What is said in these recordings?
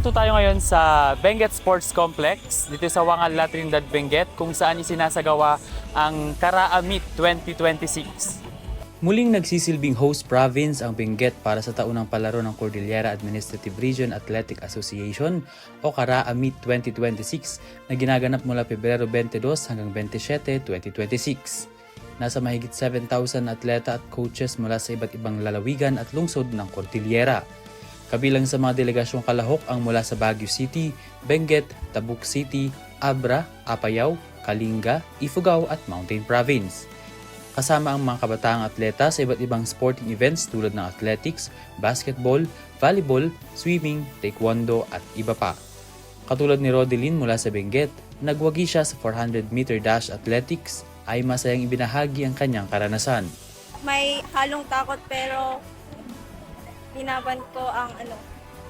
Narito tayo ngayon sa Benguet Sports Complex, dito sa Wangal La Trinidad, Benguet, kung saan isinasagawa ang Karaa Meet 2026. Muling nagsisilbing host province ang Benguet para sa taunang palaro ng Cordillera Administrative Region Athletic Association o Karaa Meet 2026 na ginaganap mula Pebrero 22 hanggang 27, 2026. Nasa mahigit 7,000 atleta at coaches mula sa iba't ibang lalawigan at lungsod ng Cordillera. Kabilang sa mga delegasyong kalahok ang mula sa Baguio City, Benguet, Tabuk City, Abra, Apayao, Kalinga, Ifugao at Mountain Province. Kasama ang mga kabataang atleta sa iba't ibang sporting events tulad ng athletics, basketball, volleyball, swimming, taekwondo at iba pa. Katulad ni Rodelyn mula sa Benguet, nagwagi siya sa 400-meter dash athletics ay masayang ibinahagi ang kanyang karanasan. May halong takot pero hinaban ko ang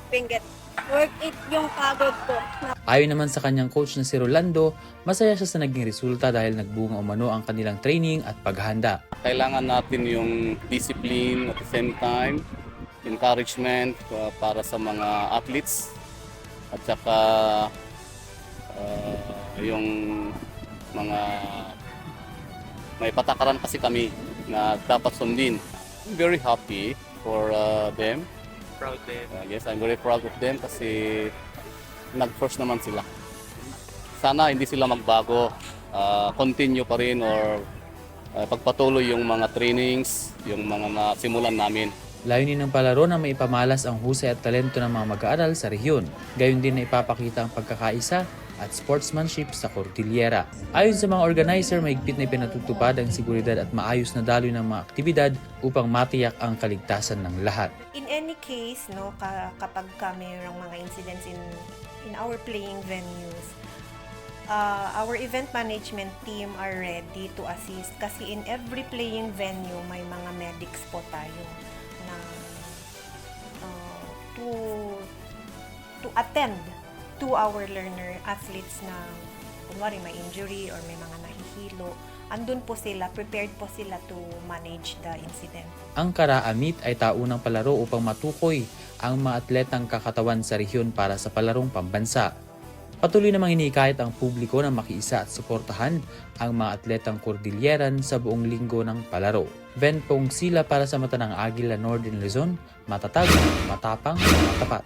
Benguet. Worth it yung pagod ko. Ayon naman sa kanyang coach na si Rolando, masaya siya sa naging resulta dahil nagbunga umano ang kanilang training at paghahanda. Kailangan natin yung discipline at the same time, encouragement para sa mga athletes at saka yung mga may patakaran kasi kami na dapat sundin. I'm very happy for them. Proud din. Yes, I'm very proud of them kasi nag-first naman sila. Sana hindi sila magbago, continue pa rin or pagpatuloy yung mga trainings, yung mga nasimulan namin. Layunin ng palaro na maipamalas ang husay at talento ng mga mag-aaral sa rehiyon. Gayon din na ipapakita ang pagkakaisa at sportsmanship sa Cordillera. Ayon sa mga organizer, mahigpit na ipinatutupad ang seguridad at maayos na daloy ng mga aktibidad upang matiyak ang kaligtasan ng lahat. In any case, kapag mayroong mga incidents in our playing venues, our event management team are ready to assist kasi in every playing venue may mga medics po tayo na to attend to our learner athletes na kunwari may injury or may mga nahihilo. Andun po sila, prepared po sila to manage the incident. Ang Karaa Meet ay taunang palaro upang matukoy ang mga atletang kakatawan sa rehiyon para sa palarong pambansa. Patuloy namang hinihikayat ang publiko na makiisa at suportahan ang mga atletang Cordilleran sa buong linggo ng palaro. Ben Pong Sila para sa mata ng Agila Northern Luzon, matatag, matapang, matapat.